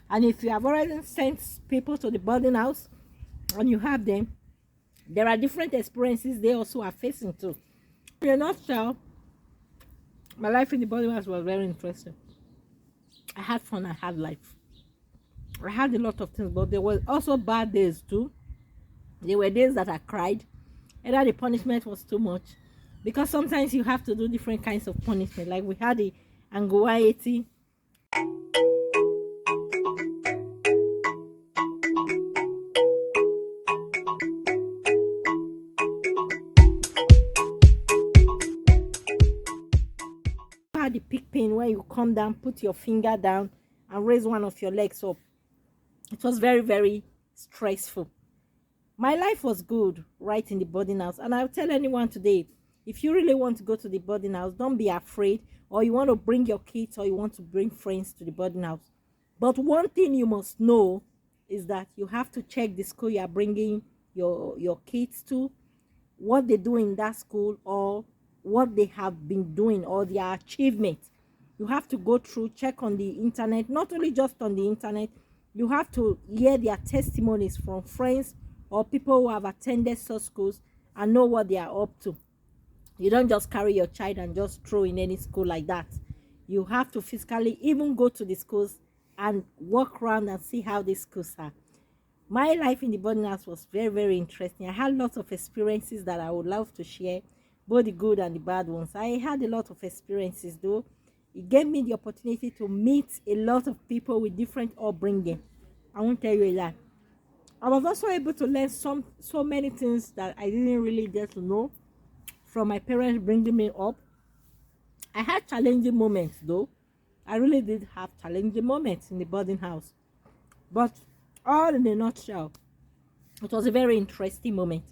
And if you have already sent people to the boarding house and you have them, there are different experiences they also are facing too. In a nutshell, my life in the boarding house was very interesting. I had fun, I had life. I had a lot of things, but there were also bad days too. There were days that I cried. Either the punishment was too much, because sometimes you have to do different kinds of punishment. Like we had the anxiety. Had the pig pain where you come down, put your finger down, and raise one of your legs up. It was very, very stressful. My life was good right in the boarding house, and I'll tell anyone today, if you really want to go to the boarding house, don't be afraid, or you want to bring your kids or you want to bring friends to the boarding house. But one thing you must know is that you have to check the school you are bringing your kids to, what they do in that school, or what they have been doing, or their achievements. You have to go through, check on the internet, not only just on the internet, you have to hear their testimonies from friends or people who have attended such schools and know what they are up to. You don't just carry your child and just throw in any school like that. You have to physically even go to the schools and walk around and see how these schools are. My life in the boarding house was very, very interesting. I had lots of experiences that I would love to share, both the good and the bad ones. I had a lot of experiences though. It gave me the opportunity to meet a lot of people with different upbringing. I won't tell you a lie. I was also able to learn so many things that I didn't really get to know from my parents bringing me up. I had challenging moments though. I really did have challenging moments in the boarding house. But all in a nutshell, it was a very interesting moment.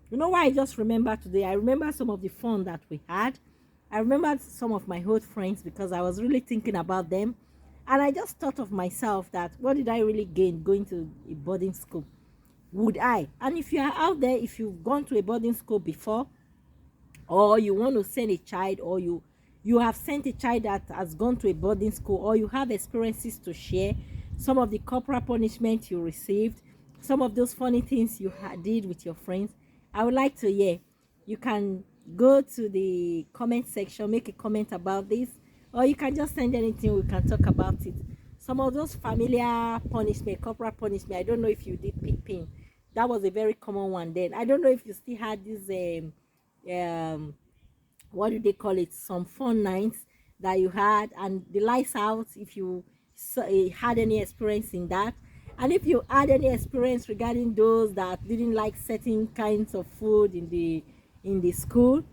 You know why I just remember today? I remember some of the fun that we had. I remembered some of my old friends because I was really thinking about them. And I just thought of myself that what did I really gain going to a boarding school? Would I? And if you are out there, if you've gone to a boarding school before, or you want to send a child, or you have sent a child that has gone to a boarding school, or you have experiences to share, some of the corporal punishment you received, some of those funny things you did with your friends, I would like to hear. You can go to the comment section, make a comment about this, or you can just send anything, we can talk about it. Some of those familiar punishment, corporal punishment, I don't know if you did pig pin. That was a very common one then. I don't know if you still had this what do they call it, some fun nights that you had, and the lights out, if you had any experience in that. And if you had any experience regarding those that didn't like certain kinds of food in the school,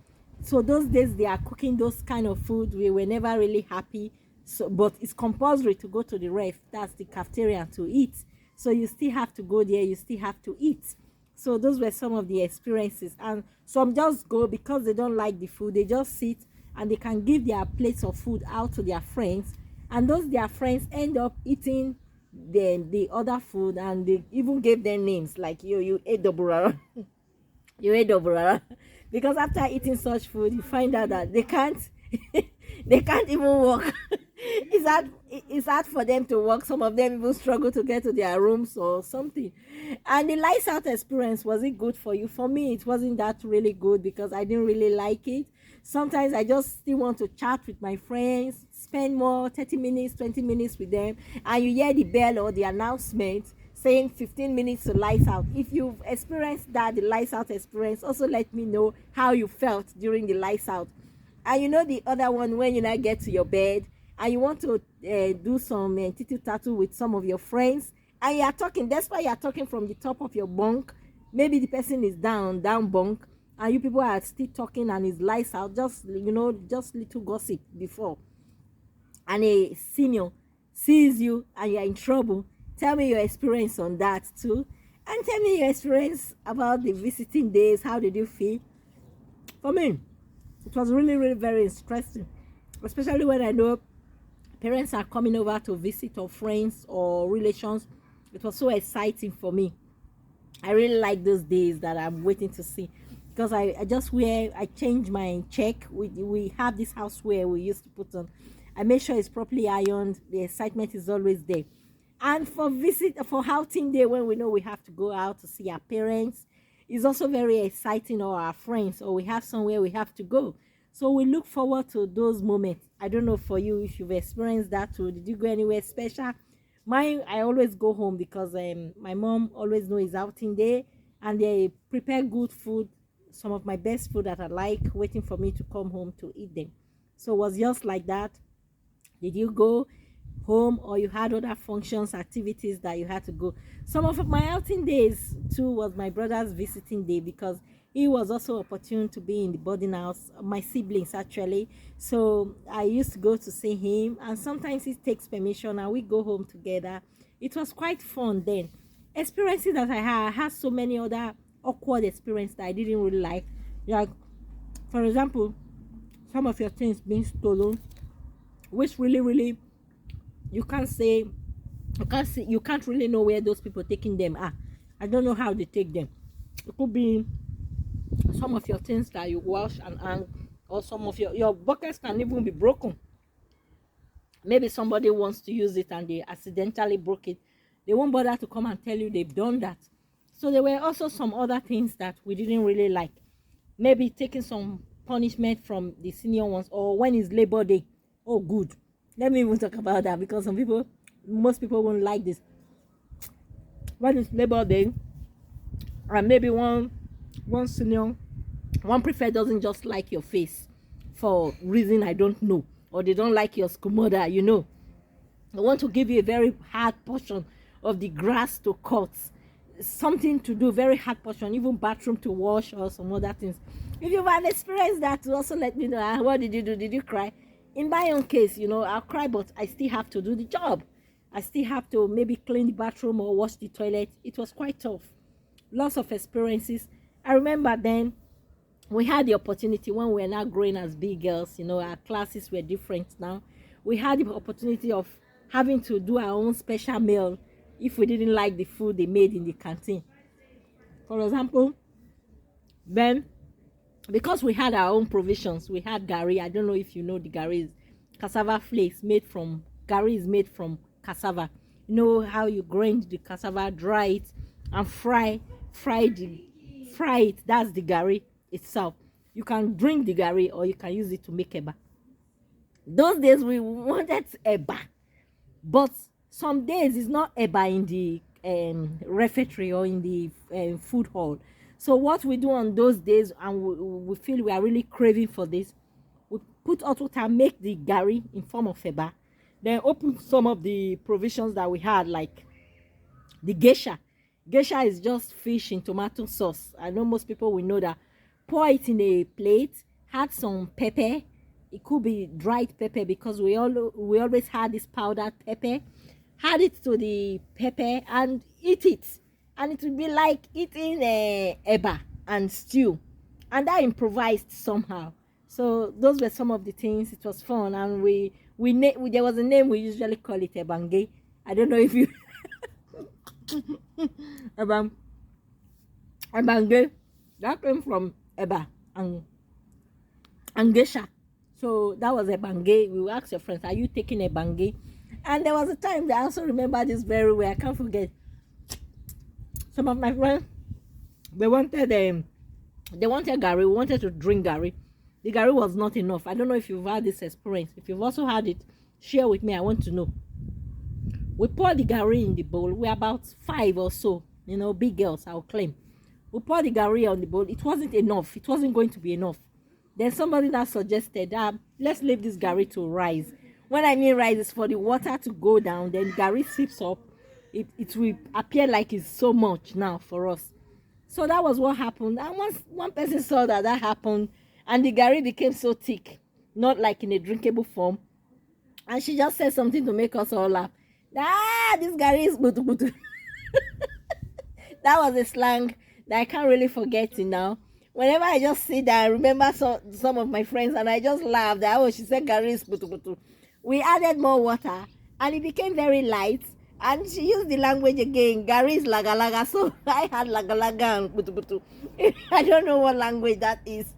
so those days they are cooking those kind of food, we were never really happy. So but it's compulsory to go to the ref, that's the cafeteria, to eat. So you still have to go there, you still have to eat. So those were some of the experiences. And some just go because they don't like the food, they just sit and they can give their plates of food out to their friends, and those their friends end up eating the other food, and they even gave them names like you ate the burara. You ate the burara. Because after eating such food, you find out that they can't they can't even walk. It's hard for them to walk. Some of them even struggle to get to their rooms or something. And the lights out experience, was it good for you? For me, it wasn't that really good because I didn't really like it. Sometimes I just still want to chat with my friends, spend more 30 minutes, 20 minutes with them, and you hear the bell or the announcement saying 15 minutes to lights out. If you've experienced that, the lights out experience, also let me know how you felt during the lights out. And you know the other one, when you now get to your bed and you want to do some titty tattoo with some of your friends, and you are talking, that's why you are talking from the top of your bunk. Maybe the person is down bunk, and you people are still talking and it's lights out, just just little gossip before, and a senior sees you and you're in trouble. Tell me your experience on that too, and tell me your experience about the visiting days. How did you feel? For me, it was really, really very interesting, especially when I know parents are coming over to visit, or friends or relations. It was so exciting for me. I really like those days that I'm waiting to see, because I changed my check. We have this house where we used to put on. I make sure it's properly ironed. The excitement is always there. And for outing day, when we know we have to go out to see our parents, it's also very exciting, or our friends, or we have somewhere we have to go. So we look forward to those moments. I don't know for you if you've experienced that too. Did you go anywhere special? Mine, I always go home because my mom always knows it's outing day, and they prepare good food, some of my best food that I like, waiting for me to come home to eat them. So it was just like that. Did you go home, or you had other functions, activities that you had to go? Some of my outing days too was my brother's visiting day, because he was also opportune to be in the boarding house, my siblings actually. So I used to go to see him, and sometimes he takes permission and we go home together. It was quite fun then. Experiences that I had so many other awkward experiences that I didn't really like, for example, some of your things being stolen, which really you can't say, you can't really know where those people taking them are. I don't know how they take them. It could be some of your things that you wash and hang, or some of your buckets can even be broken. Maybe somebody wants to use it and they accidentally broke it. They won't bother to come and tell you they've done that. So there were also some other things that we didn't really like. Maybe taking some punishment from the senior ones, or when it's Labor Day. Oh, good. Let me even talk about that, because most people won't like this. When it's Labor Day, and maybe one senior, one prefect doesn't just like your face for reason I don't know, or they don't like your school mother, they want to give you a very hard portion of the grass to cut, something to do, very hard portion, even bathroom to wash, or some other things. If you've had experienced that, also let me know. What did you do? Did you cry? In my own case, I'll cry, but I still have to do the job. I still have to maybe clean the bathroom or wash the toilet. It was quite tough. Lots of experiences. I remember then we had the opportunity, when we were now growing as big girls, our classes were different now. We had the opportunity of having to do our own special meal if we didn't like the food they made in the canteen. For example, then, because we had our own provisions, we had gari. I don't know if you know, the gari is cassava flakes gari is made from cassava. You know how you grind the cassava, dry it, and fry it. That's the gari itself. You can drink the gari, or you can use it to make eba. Those days we wanted eba, but some days it's not eba in the refectory or in the food hall. So what we do on those days, and we feel we are really craving for this, we put hot water, make the gari in form of eba, then open some of the provisions that we had, like the geisha. Geisha is just fish in tomato sauce. I know most people will know that. Pour it in a plate, add some pepper. It could be dried pepper, because we always had this powdered pepper. Add it to the pepper and eat it, and it will be like eating eba and stew, and that improvised somehow. So those were some of the things. It was fun, and there was a name we usually call it, ebange. I don't know if you ebange, that came from eba and geisha. So that was ebange. We will ask your friends, are you taking ebange? And there was a time that I also remember this very well. I can't forget. Some of my friends, they wanted gari. We wanted to drink gari. The gari was not enough. I don't know if you've had this experience. If you've also had it, share with me. I want to know. We poured the gari in the bowl. We're about 5 or so, big girls, I'll claim. We poured the gari on the bowl. It wasn't enough. It wasn't going to be enough. Then somebody that suggested, let's leave this gari to rise. When I mean rise, is for the water to go down. Then gari sips up. It will appear like it's so much now for us. So that was what happened. And once one person saw that happened, and the gari became so thick, not like in a drinkable form, and she just said something to make us all laugh. This gari is butu butu. That was a slang that I can't really forget it now. Whenever I just sit there, I remember some of my friends, and I just laughed. She said gari is butu butu. We added more water, and it became very light. And she used the language again. Gari is laga. So I had laga and butu butu. I don't know what language that is.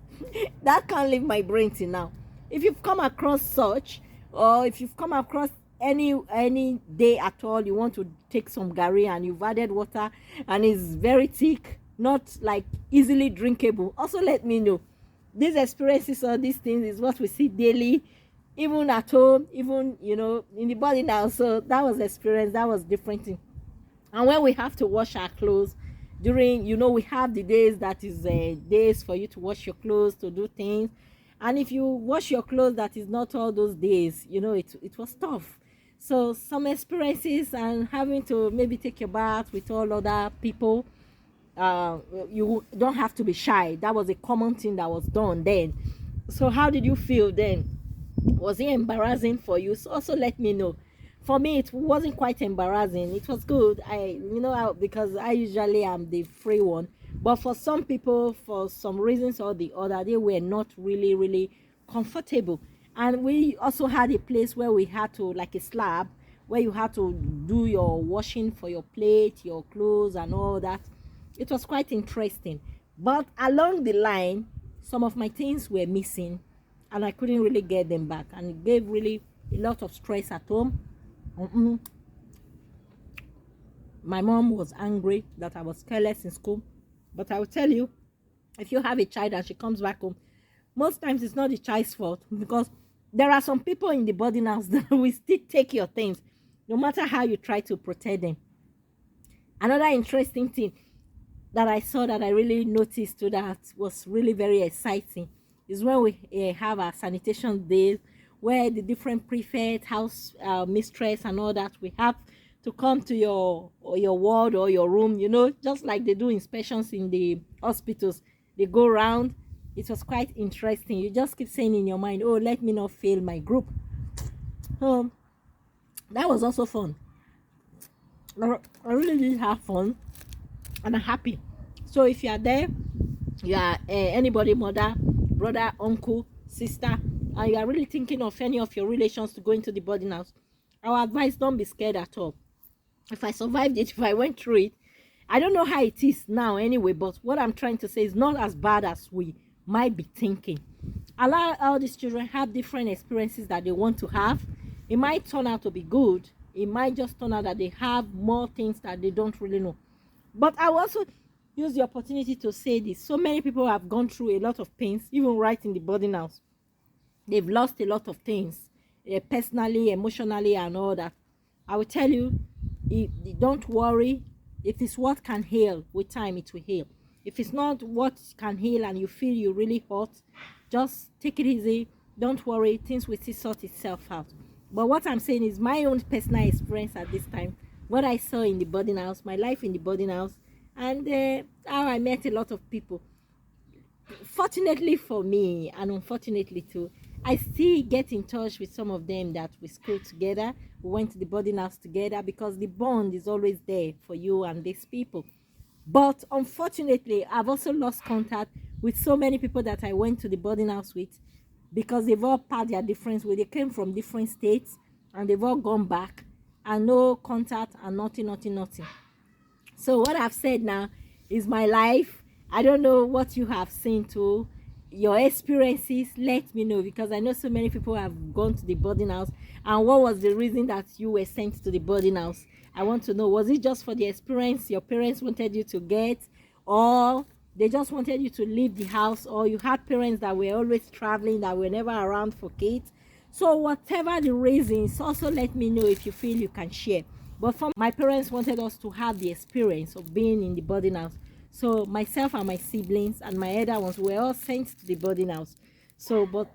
That can't leave my brain till now. If you've come across such, or if you've come across any day at all you want to take some gari and you've added water and it's very thick, not like easily drinkable, also let me know. These experiences or these things is what we see daily, even at home, even in the body now. So that was experience, that was different thing. And when we have to wash our clothes during, we have the days that is days for you to wash your clothes, to do things. And if you wash your clothes, that is not all those days, it was tough. So some experiences, and having to maybe take your bath with all other people, you don't have to be shy. That was a common thing that was done then. So how did you feel then? Was it embarrassing for you? So also let me know. For me, it wasn't quite embarrassing. It was good. Because I usually am the free one. But for some people, for some reasons or the other, they were not really, really comfortable. And we also had a place where we had to, like a slab, where you had to do your washing for your plate, your clothes, and all that. It was quite interesting. But along the line, some of my things were missing, and I couldn't really get them back. And it gave really a lot of stress at home. My mom was angry that I was careless in school. But I will tell you, if you have a child and she comes back home, most times it's not the child's fault, because there are some people in the boarding house that will still take your things, no matter how you try to protect them. Another interesting thing that I saw, that I really noticed too, that was really very exciting, is when we have our sanitation days, where the different prefect, house mistress, and all that, we have to come to your ward or your room, just like they do inspections in the hospitals. They go around. It was quite interesting. You just keep saying in your mind, oh, let me not fail my group. That was also fun. I really did have fun, and I'm happy. So if you are there, you are anybody, mother, brother, uncle, sister, and you are really thinking of any of your relations to go into the boarding house, our advice, don't be scared at all. If I survived it, if I went through it, I don't know how it is now anyway, but what I'm trying to say is not as bad as we might be thinking. Allow all these children have different experiences that they want to have. It might turn out to be good. It might just turn out that they have more things that they don't really know. But I will also use the opportunity to say this. So many people have gone through a lot of pains, even right in the boarding house. They've lost a lot of things, personally, emotionally, and all that. I will tell you, don't worry. If it's what can heal, with time it will heal. If it's not what can heal and you feel you really hurt, just take it easy. Don't worry, things will still sort itself out. But what I'm saying is my own personal experience at this time, what I saw in the boarding house, my life in the boarding house, and how I met a lot of people. Fortunately for me, and unfortunately too, I still get in touch with some of them that we schooled together. We went to the boarding house together, because the bond is always there for you and these people. But unfortunately, I've also lost contact with so many people that I went to the boarding house with, because they've all passed their difference where they came from different states, and they've all gone back, and no contact, and nothing. So what I've said now is my life. I don't know what you have seen too, your experiences. Let me know, because I know so many people have gone to the boarding house. And what was the reason that you were sent to the boarding house? I want to know. Was it just for the experience your parents wanted you to get, or they just wanted you to leave the house, or you had parents that were always traveling, that were never around for kids? So whatever the reasons, also let me know if you feel you can share. But for my parents wanted us to have the experience of being in the boarding house. So myself and my siblings and my elder ones were all sent to the boarding house. So, but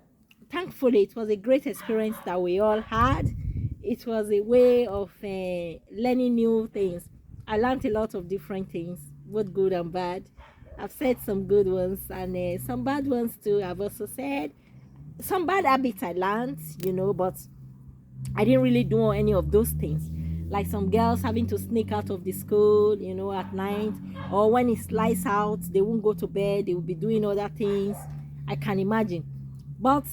thankfully, it was a great experience that we all had. It was a way of learning new things. I learned a lot of different things, both good and bad. I've said some good ones, and some bad ones too. I've also said some bad habits I learned, but I didn't really do any of those things. Like some girls having to sneak out of the school, at night, or when it's lights out, they won't go to bed, they will be doing other things. I can imagine. But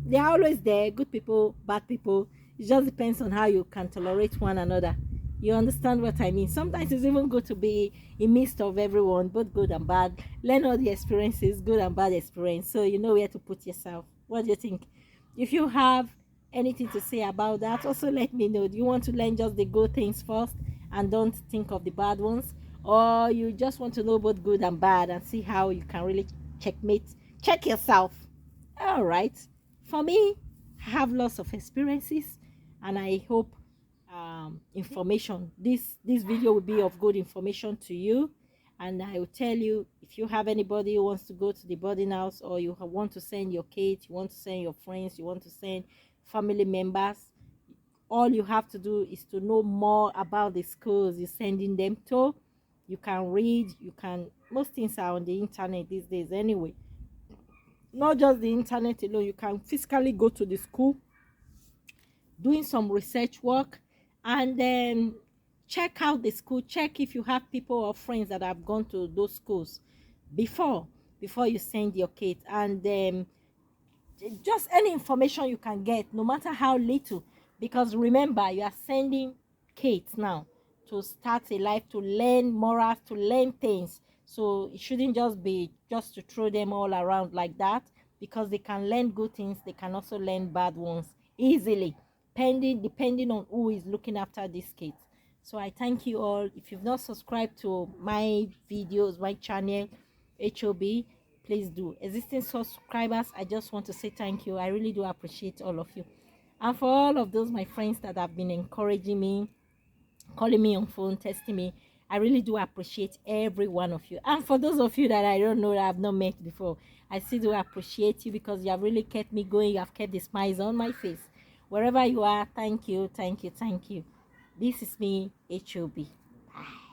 they are always there, good people, bad people. It just depends on how you can tolerate one another. You understand what I mean? Sometimes it's even good to be in midst of everyone, both good and bad. Learn all the experiences, good and bad experience, so you know where to put yourself. What do you think? If you have anything to say about that? Also let me know. Do you want to learn just the good things first and don't think of the bad ones, or you just want to know both good and bad and see how you can really check yourself? All right, for me, I have lots of experiences, and I hope information this video will be of good information to you. And I will tell you, if you have anybody who wants to go to the boarding house, or you want to send your kids, you want to send your friends, you want to send family members, all you have to do is to know more about the schools you're sending them to. You can read, you can, most things are on the internet these days anyway. Not just the internet alone, you can physically go to the school, doing some research work, and then check out the school. Check if you have people or friends that have gone to those schools before you send your kids. And just any information you can get, no matter how little, because remember, you are sending kids now to start a life, to learn morals, to learn things. So it shouldn't just be just to throw them all around like that, because they can learn good things, they can also learn bad ones easily, depending on who is looking after these kids. So I thank you all. If you've not subscribed to my videos, my channel, HOB, please do. Existing subscribers, I just want to say thank you. I really do appreciate all of you. And for all of those my friends that have been encouraging me, calling me on phone, testing me, I really do appreciate every one of you. And for those of you that I don't know, that I've not met before, I still do appreciate you, because you have really kept me going. You have kept the smiles on my face. Wherever you are, thank you, thank you, thank you. This is me, HOB. Bye.